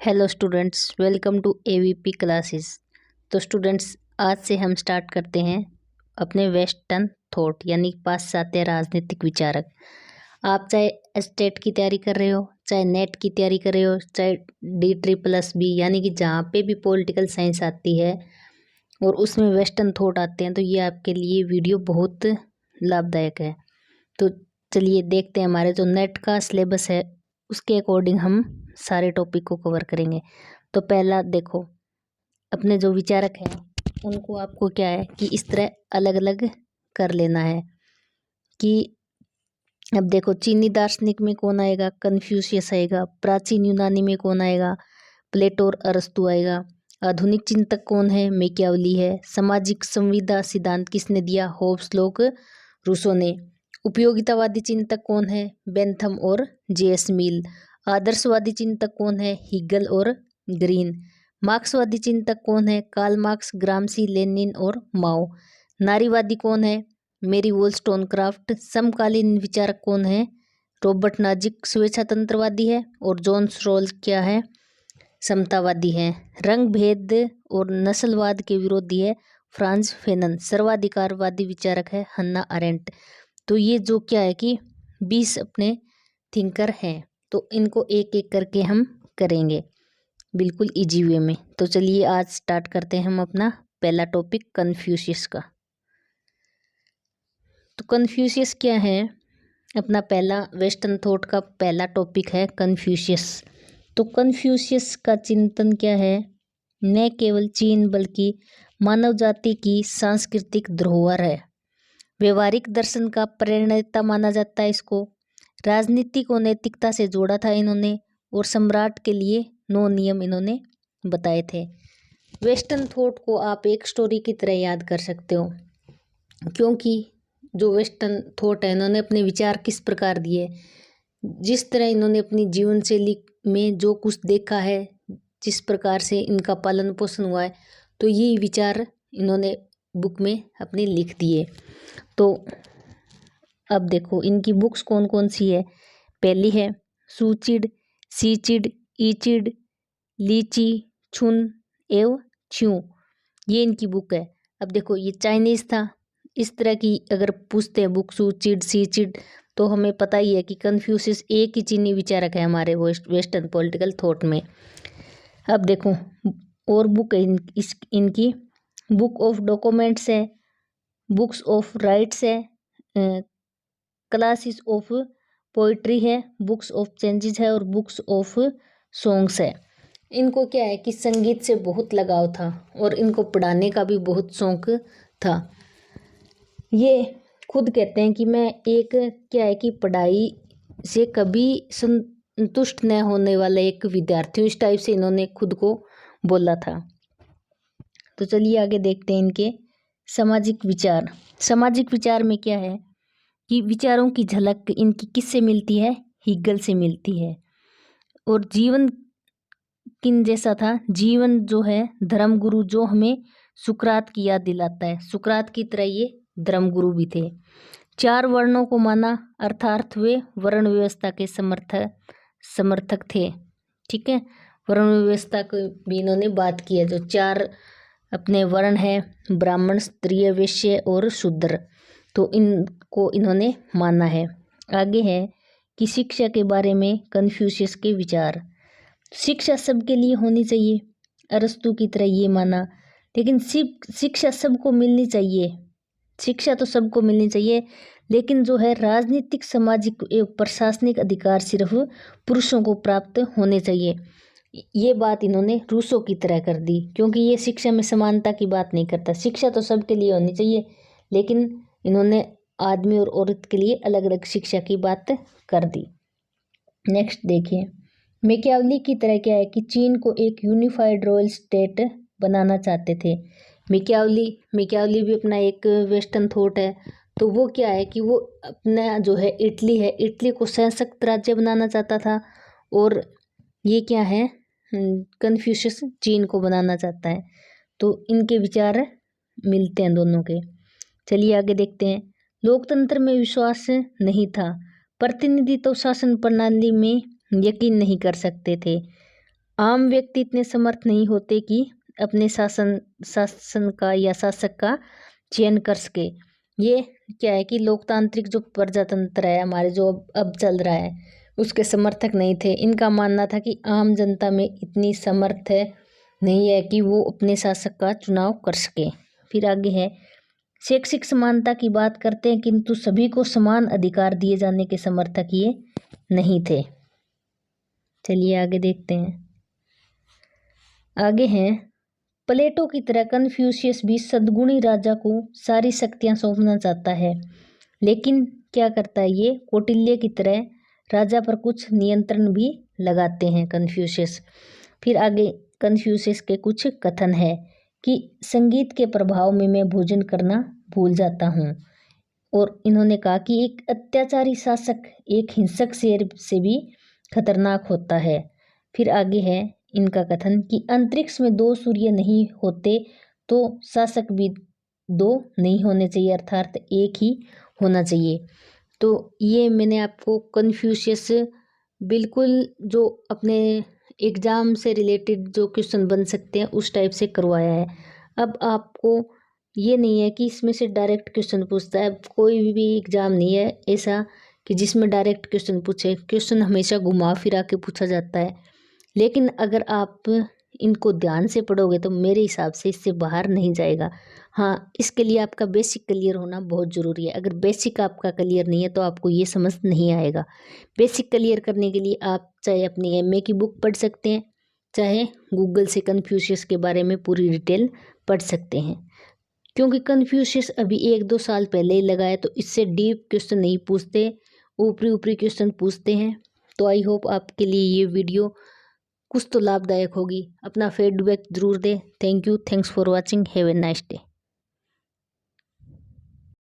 Hello students, welcome to AVP classes. तो students, आज से हम स्टार्ट करते हैं अपने वेस्टर्न थॉट यानी पाश्चात्य राजनीतिक विचारक। आप चाहे स्टेट की तैयारी कर रहे हो, चाहे नेट की तैयारी कर रहे हो, चाहे D++ यानी कि जहाँ पे भी पॉलिटिकल साइंस आती है और उसमें वेस्टर्न थॉट आते हैं, तो ये आपके लिए वीडियो बहुत लाभदायक है। तो चलिए देखते हैं हमारे जो नेट का सिलेबस है उसके अकॉर्डिंग हम सारे टॉपिक को कवर करेंगे। तो पहला देखो, अपने जो विचारक हैं उनको आपको क्या है कि इस तरह अलग अलग कर लेना है कि अब देखो, चीनी दार्शनिक में कौन आएगा? कन्फ्यूशियस आएगा। प्राचीन यूनानी में कौन आएगा? प्लेटो और अरस्तु आएगा। आधुनिक चिंतक कौन है? मैकियावली है। सामाजिक संविदा सिद्धांत किसने दिया? होब्स, लोक, रूसो ने। उपयोगितावादी चिंतक कौन है? बेंथम और J.S. मिल। आदर्शवादी चिंतक कौन है? हिगल और ग्रीन। मार्क्सवादी चिंतक कौन है? कार्ल मार्क्स, ग्रामसी, लेनिन और माओ। नारीवादी कौन है? मेरी वोllस्टोनक्राफ्ट। समकालीन विचारक कौन है? रॉबर्ट नाजिक स्वेच्छातंत्रवादी है और जॉन रोल्स क्या है? समतावादी है। रंग भेद और नस्लवाद के विरोधी है फ्रांज फेनन। सर्वाधिकारवादी विचारक है हन्ना अरेंट। तो ये जो क्या है कि 20 अपने थिंकर हैं, तो इनको एक एक करके हम करेंगे बिल्कुल इजी वे में। तो चलिए आज स्टार्ट करते हैं हम अपना पहला टॉपिक कन्फ्यूशियस का। तो कन्फ्यूशियस क्या है? अपना पहला वेस्टर्न थॉट का पहला टॉपिक है कन्फ्यूशियस। तो कन्फ्यूशियस का चिंतन क्या है? न केवल चीन बल्कि मानव जाति की सांस्कृतिक धरोहर है। व्यवहारिक दर्शन का प्रेरणा माना जाता है इसको। राजनीति को नैतिकता से जोड़ा था इन्होंने और सम्राट के लिए 9 नियम इन्होंने बताए थे। वेस्टर्न थॉट को आप एक स्टोरी की तरह याद कर सकते हो, क्योंकि जो वेस्टर्न थॉट है इन्होंने अपने विचार किस प्रकार दिए, जिस तरह इन्होंने अपनी जीवन शैली में जो कुछ देखा है, जिस प्रकार से इनका पालन पोषण हुआ है, तो ये विचार इन्होंने बुक में अपने लिख दिए। तो अब देखो इनकी बुक्स कौन कौन सी है। पहली है सुचिड, सीचिड, ईचिड, लीची, छुन एवं छ्यू, ये इनकी बुक है। अब देखो ये चाइनीज था, इस तरह की अगर पूछते हैं बुक सुचिड सीचिड, तो हमें पता ही है कि कन्फ्यूशियस एक ही चीनी विचारक है हमारे वेस्टर्न पॉलिटिकल थॉट में। अब देखो और बुक है इनकी बुक ऑफ डॉक्यूमेंट्स है, बुक्स ऑफ राइट्स है, क्लासेस ऑफ पोइट्री है, बुक्स ऑफ चेंजेस है और बुक्स ऑफ सॉन्ग्स है। इनको क्या है कि संगीत से बहुत लगाव था और इनको पढ़ाने का भी बहुत शौक था। ये खुद कहते हैं कि मैं एक क्या है कि पढ़ाई से कभी संतुष्ट न होने वाला एक विद्यार्थी हूँ, इस टाइप से इन्होंने खुद को बोला था। तो चलिए आगे देखते हैं इनके सामाजिक विचार। सामाजिक विचार में क्या है कि विचारों की झलक इनकी किससे मिलती है? हिगल से मिलती है। और जीवन किन जैसा था? जीवन जो है धर्मगुरु, जो हमें सुकरात की याद दिलाता है। सुकरात की तरह ये धर्मगुरु भी थे। 4 वर्णों को माना, अर्थात वे वर्ण व्यवस्था के समर्थक थे। ठीक है, वर्ण व्यवस्था को भी इन्होंने बात की है। जो 4 अपने वर्ण है, ब्राह्मण, क्षत्रिय, वैश्य और शूद्र, तो इनको इन्होंने माना है। आगे है कि शिक्षा के बारे में कन्फ्यूशियस के विचार। शिक्षा सबके लिए होनी चाहिए, अरस्तु की तरह ये माना। लेकिन शिक्षा सबको मिलनी चाहिए, शिक्षा तो सबको मिलनी चाहिए, लेकिन जो है राजनीतिक, सामाजिक एवं प्रशासनिक अधिकार सिर्फ पुरुषों को प्राप्त होने चाहिए। ये बात इन्होंने रूसो की तरह कर दी, क्योंकि ये शिक्षा में समानता की बात नहीं करता। शिक्षा तो सबके लिए होनी चाहिए, लेकिन इन्होंने आदमी और औरत के लिए अलग अलग शिक्षा की बात कर दी। नेक्स्ट देखिए, मैकियावली की तरह क्या है कि चीन को एक यूनिफाइड रॉयल स्टेट बनाना चाहते थे। मैकियावली भी अपना एक वेस्टर्न थॉट है। तो वो क्या है कि वो अपना जो है इटली को सशक्त राज्य बनाना चाहता था, और ये क्या है कन्फ्यूशियस चीन को बनाना चाहता है। तो इनके विचार मिलते हैं दोनों के। चलिए आगे देखते हैं। लोकतंत्र में विश्वास नहीं था, प्रतिनिधित्व शासन प्रणाली में यकीन नहीं कर सकते थे। आम व्यक्ति इतने समर्थ नहीं होते कि अपने शासन का या शासक का चयन कर सके। ये क्या है कि लोकतांत्रिक जो प्रजातंत्र है हमारे जो अब चल रहा है उसके समर्थक नहीं थे। इनका मानना था कि आम जनता में इतनी समर्थ है नहीं है कि वो अपने शासक का चुनाव कर सके। फिर आगे है शैक्षिक समानता की बात करते हैं किंतु सभी को समान अधिकार दिए जाने के समर्थक ये नहीं थे। चलिए आगे देखते हैं। आगे हैं प्लेटो की तरह कन्फ्यूशियस भी सद्गुणी राजा को सारी शक्तियां सौंपना चाहता है, लेकिन क्या करता है ये कौटिल्य की तरह राजा पर कुछ नियंत्रण भी लगाते हैं कन्फ्यूशियस। फिर आगे कन्फ्यूशियस के कुछ कथन है कि संगीत के प्रभाव में मैं भोजन करना भूल जाता हूँ। और इन्होंने कहा कि एक अत्याचारी शासक एक हिंसक शेर से भी खतरनाक होता है। फिर आगे है इनका कथन कि अंतरिक्ष में दो सूर्य नहीं होते तो शासक भी दो नहीं होने चाहिए, अर्थात एक ही होना चाहिए। तो ये मैंने आपको कन्फ्यूशियस बिल्कुल जो अपने एग्ज़ाम से रिलेटेड जो क्वेश्चन बन सकते हैं उस टाइप से करवाया है। अब आपको ये नहीं है कि इसमें से डायरेक्ट क्वेश्चन पूछता है, कोई भी एग्ज़ाम नहीं है ऐसा कि जिसमें डायरेक्ट क्वेश्चन पूछे। क्वेश्चन हमेशा घुमा फिरा के पूछा जाता है, लेकिन अगर आप इनको ध्यान से पढ़ोगे तो मेरे हिसाब से इससे बाहर नहीं जाएगा। हाँ, इसके लिए आपका बेसिक क्लियर होना बहुत ज़रूरी है। अगर बेसिक आपका क्लियर नहीं है तो आपको ये समझ नहीं आएगा। बेसिक क्लियर करने के लिए आप चाहे अपनी एमए की बुक पढ़ सकते हैं, चाहे गूगल से कन्फ्यूशियस के बारे में पूरी डिटेल पढ़ सकते हैं, क्योंकि कन्फ्यूशियस अभी 1-2 साल पहले ही लगाया तो इससे डीप क्वेश्चन नहीं पूछते, ऊपरी ऊपरी क्वेश्चन पूछते हैं। तो आई होप आपके लिए ये वीडियो कुछ तो लाभदायक होगी। अपना फीडबैक ज़रूर दें। Thank you, thanks for watching, have a nice day.